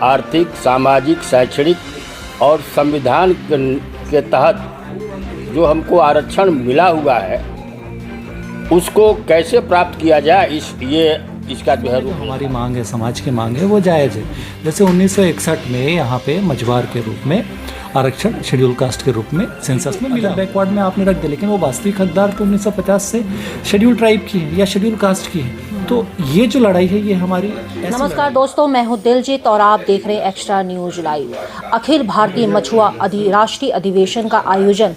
आर्थिक, सामाजिक, शैक्षणिक और संविधान के तहत जो हमको आरक्षण मिला हुआ है उसको कैसे प्राप्त किया जाए, इसका जो है हमारी मांग है, समाज की मांग है, वो जायज़ है। जैसे 1961 में यहाँ पे मझवार के रूप में आरक्षण शेड्यूल कास्ट के रूप में सेंसस में मिला, बैकवर्ड में आपने रख दिया, लेकिन वो वास्तविक हकदार तो 1950 से शेड्यूल ट्राइब की है या शेड्यूल कास्ट की है। तो ये जो लड़ाई है ये हमारी। नमस्कार दोस्तों, मैं हूं दिलजीत और आप देख रहे हैं extra news live. Akhil Bharatiya मछुआ राष्ट्रीय अधिवेशन का आयोजन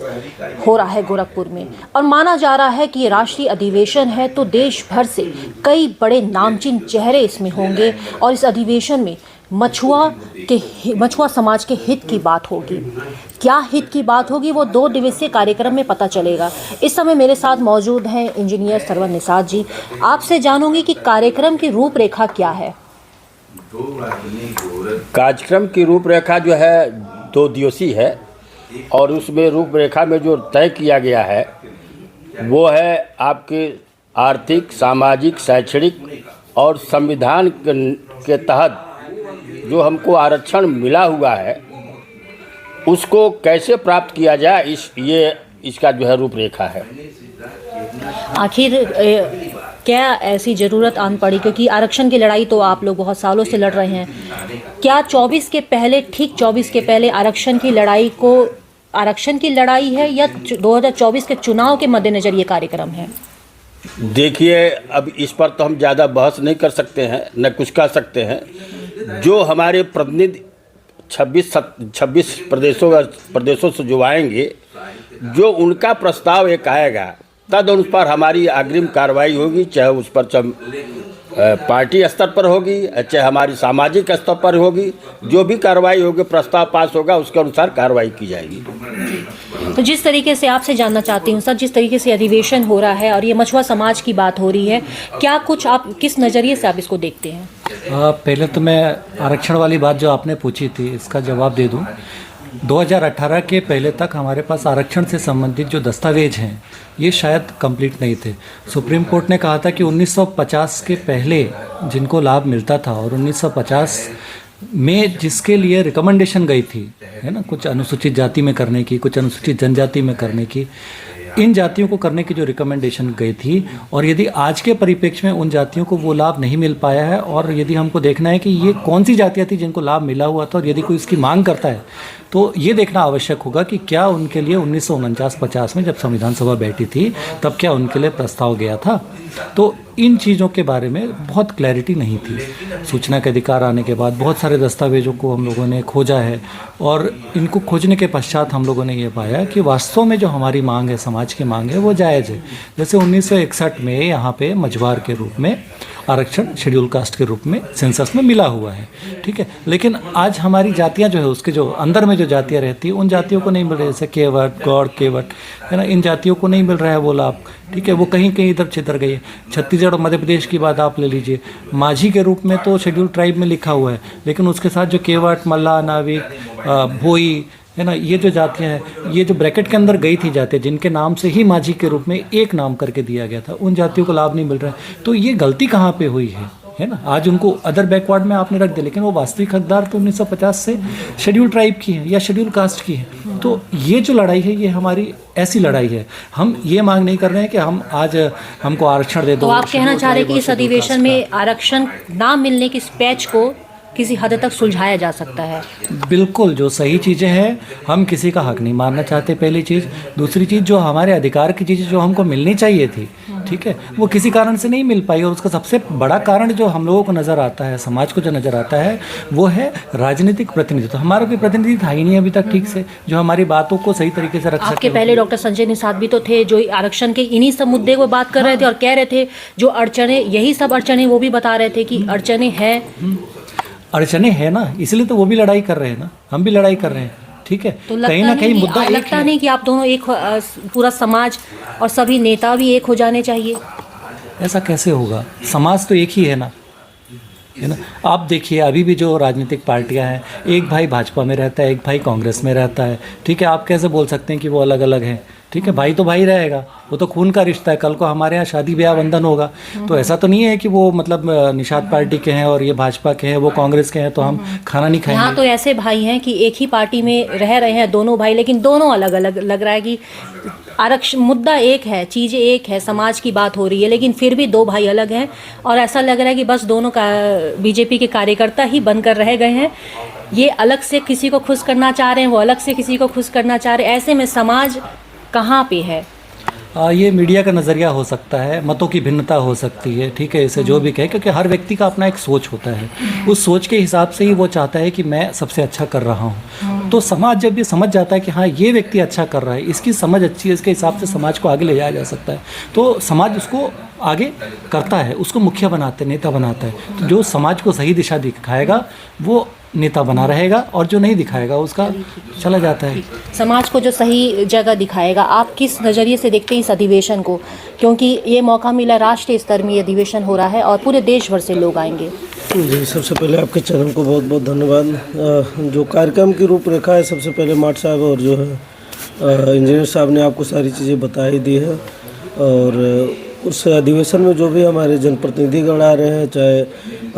हो रहा है गोरखपुर में और माना जा रहा है कि ये राष्ट्रीय अधिवेशन है तो देश भर से कई बड़े नामचीन चेहरे इसमें होंगे और इस अधिवेशन में मछुआ समाज के हित की बात होगी। क्या हित की बात होगी वो 2 दिवसीय कार्यक्रम में पता चलेगा। इस समय मेरे साथ मौजूद हैं इंजीनियर सरवन निषाद जी। आपसे जानूंगी कि कार्यक्रम की रूपरेखा क्या है। कार्यक्रम की रूपरेखा जो है 2 दिवसीय है और उसमें रूपरेखा में जो तय किया गया है वो है आपके आर्थिक, सामाजिक, शैक्षणिक और संविधान के तहत जो हमको आरक्षण मिला हुआ है उसको कैसे प्राप्त किया जाए, इसका जो है रूपरेखा है। आखिर क्या ऐसी ज़रूरत आन पड़ी, क्योंकि आरक्षण की लड़ाई तो आप लोग बहुत सालों से लड़ रहे हैं। क्या 24 के पहले, ठीक 24 के पहले आरक्षण की लड़ाई है या 2024 के चुनाव के मद्देनज़र ये कार्यक्रम है? देखिए, अब इस पर तो हम ज़्यादा बहस नहीं कर सकते हैं, न कुछ कह सकते हैं। जो हमारे प्रतिनिधि 26 प्रदेशों से जो आएंगे, जो उनका प्रस्ताव एक आएगा तद उस पर हमारी अग्रिम कार्रवाई होगी, चाहे उस पर पार्टी स्तर पर होगी, चाहे हमारी सामाजिक स्तर पर होगी। जो भी कार्रवाई होगी, प्रस्ताव पास होगा, उसके अनुसार कार्रवाई की जाएगी। तो जिस तरीके से आपसे जानना चाहती हूँ सर, जिस तरीके से अधिवेशन हो रहा है और ये मछुआ समाज की बात हो रही है, क्या कुछ आप किस नज़रिए से आप इसको देखते हैं? पहले तो मैं आरक्षण वाली बात जो आपने पूछी थी इसका जवाब दे दूं। 2018 के पहले तक हमारे पास आरक्षण से संबंधित जो दस्तावेज हैं ये शायद कंप्लीट नहीं थे। सुप्रीम कोर्ट ने कहा था कि 1950 के पहले जिनको लाभ मिलता था और 1950 में जिसके लिए रिकमेंडेशन गई थी, है ना, कुछ अनुसूचित जाति में करने की, कुछ अनुसूचित जनजाति में करने की, इन जातियों को करने की जो रिकमेंडेशन गई थी, और यदि आज के परिप्रेक्ष्य में उन जातियों को वो लाभ नहीं मिल पाया है, और यदि हमको देखना है कि ये कौन सी जातियाँ थी जिनको लाभ मिला हुआ था, और यदि कोई इसकी मांग करता है तो ये देखना आवश्यक होगा कि क्या उनके लिए 1949-50 में जब संविधान सभा बैठी थी तब क्या उनके लिए प्रस्ताव गया था। तो इन चीज़ों के बारे में बहुत क्लैरिटी नहीं थी। सूचना के अधिकार आने के बाद बहुत सारे दस्तावेजों को हम लोगों ने खोजा है और इनको खोजने के पश्चात हम लोगों ने ये पाया कि वास्तव में जो हमारी मांग है, समाज की मांग है, वो जायज़ है। जैसे 1961 में यहाँ पे मझवार के रूप में आरक्षण शेड्यूल कास्ट के रूप में सेंसस में मिला हुआ है, ठीक है, लेकिन आज हमारी जातियाँ जो है उसके जो अंदर में जो जातियाँ रहती हैं उन जातियों को नहीं मिल रही, जैसे केवट, गौड़, केवट, है ना, इन जातियों को नहीं मिल रहा है वो लाभ, ठीक है, वो कहीं कहीं इधर छितर गई है। छत्तीसगढ़ और मध्य प्रदेश की बात आप ले लीजिए, माझी के रूप में तो शेड्यूल ट्राइब में लिखा हुआ है, लेकिन उसके साथ जो केवट, मल्ला, नाविक, भोई, है ना, ये जो जातियाँ हैं, ये जो ब्रैकेट के अंदर गई थी जातियाँ जिनके नाम से ही माझी के रूप में एक नाम करके दिया गया था, उन जातियों को लाभ नहीं मिल रहा है। तो ये गलती कहाँ पे हुई है ना। आज उनको अदर बैकवर्ड में आपने रख दिया, लेकिन वो वास्तविक हकदार तो 1950 से शेड्यूल ट्राइब की है या शेड्यूल कास्ट की है। तो ये जो लड़ाई है ये हमारी ऐसी लड़ाई है। हम ये मांग नहीं कर रहे हैं कि हम आज हमको आरक्षण दे दो। तो आप कहना चाह रहे हैं कि इस अधिवेशन में आरक्षण ना मिलने की पैच को किसी हद तक सुलझाया जा सकता है? बिल्कुल, जो सही चीज़ें हैं, हम किसी का हक नहीं मारना चाहते, पहली चीज़। दूसरी चीज़, जो हमारे अधिकार की चीज़ें जो हमको मिलनी चाहिए थी, ठीक है, वो किसी कारण से नहीं मिल पाई। और उसका सबसे बड़ा कारण जो हम लोगों को नज़र आता है, समाज को जो नज़र आता है, वो है राजनीतिक प्रतिनिधित्व। हमारा कोई प्रतिनिधि था ही नहीं अभी तक ठीक से, जो हमारी बातों को सही तरीके से रख सके। आपके पहले डॉक्टर संजय निषाद भी तो थे जो आरक्षण के इन्हीं सब मुद्दे को बात कर रहे थे और कह रहे थे जो अड़चने, यही सब अड़चने, वो भी बता रहे थे कि अड़चने हैं। अड़चने हैं ना, इसलिए तो वो भी लड़ाई कर रहे हैं ना, हम भी लड़ाई कर रहे हैं, ठीक है। तो कहीं ना कहीं मुद्दा लगता नहीं कि आप दोनों एक, पूरा समाज और सभी नेता भी एक हो जाने चाहिए? ऐसा कैसे होगा? समाज तो एक ही है ना, है ना। आप देखिए, अभी भी जो राजनीतिक पार्टियां हैं, एक भाई भाजपा में रहता है, एक भाई कांग्रेस में रहता है, ठीक है। आप कैसे बोल सकते हैं कि वो अलग अलग हैं, ठीक है, भाई तो भाई रहेगा, वो तो खून का रिश्ता है। कल को हमारे यहाँ शादी ब्याह बंधन होगा, तो ऐसा तो नहीं है कि वो मतलब निषाद पार्टी के हैं और ये भाजपा के हैं, वो कांग्रेस के हैं तो हम खाना नहीं खाएंगे। यहाँ तो ऐसे भाई हैं कि एक ही पार्टी में रह रहे हैं दोनों भाई, लेकिन दोनों अलग अलग लग रहा है कि आरक्षण मुद्दा एक है, चीज़ें एक है, समाज की बात हो रही है, लेकिन फिर भी दो भाई अलग हैं और ऐसा लग रहा है कि बस दोनों का बीजेपी के कार्यकर्ता ही बनकर रह गए हैं। ये अलग से किसी को खुश करना चाह रहे हैं, वो अलग से किसी को खुश करना चाह रहे हैं। ऐसे में समाज कहाँ पे है? ये मीडिया का नज़रिया हो सकता है, मतों की भिन्नता हो सकती है, ठीक है, इसे जो भी कहे, क्योंकि हर व्यक्ति का अपना एक सोच होता है। उस सोच के हिसाब से ही वो चाहता है कि मैं सबसे अच्छा कर रहा हूँ। तो समाज जब ये समझ जाता है कि हाँ ये व्यक्ति अच्छा कर रहा है, इसकी समझ अच्छी है, इसके हिसाब से समाज को आगे ले जाया जा सकता है, तो समाज उसको आगे करता है, उसको मुखिया बनाते, नेता बनाता है। तो जो समाज को सही दिशा दिखाएगा वो नेता बना रहेगा, और जो नहीं दिखाएगा उसका चला जाता है। समाज को जो सही जगह दिखाएगा। आप किस नज़रिए से देखते हैं इस अधिवेशन को, क्योंकि ये मौका मिला, राष्ट्रीय स्तर में ये अधिवेशन हो रहा है और पूरे देश भर से लोग आएंगे? जी, सबसे पहले आपके चैनल को बहुत बहुत धन्यवाद। जो कार्यक्रम की रूपरेखा है, सबसे पहले माट साहब और जो है इंजीनियर साहब ने आपको सारी चीज़ें बताई दी है। और उस अधिवेशन में जो भी हमारे जनप्रतिनिधिगण आ रहे हैं, चाहे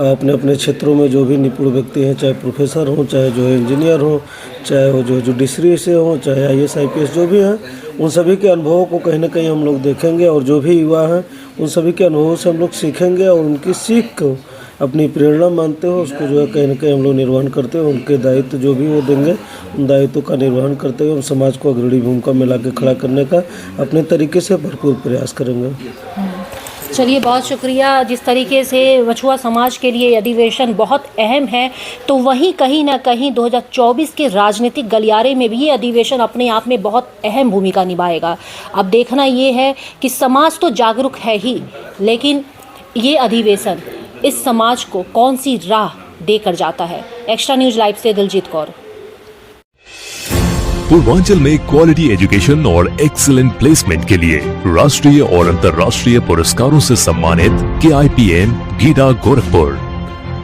अपने अपने क्षेत्रों में जो भी निपुण व्यक्ति हैं, चाहे प्रोफेसर हों, चाहे जो है इंजीनियर हों, चाहे वो जो जुडिशरी से हों, चाहे IAS IPS जो भी हैं, उन सभी के अनुभवों को कहीं ना कहीं हम लोग देखेंगे। और जो भी युवा हैं उन सभी के अनुभवों से हम लोग सीखेंगे और उनकी सीख को अपनी प्रेरणा मानते हो, उसको जो है कहीं ना कहीं हम लोग निर्वहन करते हो। उनके दायित्व जो भी वो देंगे, उन दायित्वों का निर्वहन करते हुए हम समाज को अग्रणी भूमिका में ला के खड़ा करने का अपने तरीके से भरपूर प्रयास करेंगे। चलिए, बहुत शुक्रिया। जिस तरीके से मछुआ समाज के लिए अधिवेशन बहुत अहम है, तो वहीं कहीं ना कहीं 2024 के राजनीतिक गलियारे में भी ये अधिवेशन अपने आप में बहुत अहम भूमिका निभाएगा। अब देखना ये है कि समाज तो जागरूक है ही, लेकिन ये अधिवेशन इस समाज को कौन सी राह देकर जाता है। एक्स्ट्रा न्यूज़ लाइव से दिलजीत कौर। पूर्वांचल में क्वालिटी एजुकेशन और एक्सीलेंट प्लेसमेंट के लिए राष्ट्रीय और अंतर्राष्ट्रीय पुरस्कारों से सम्मानित KIPM गीडा गोरखपुर।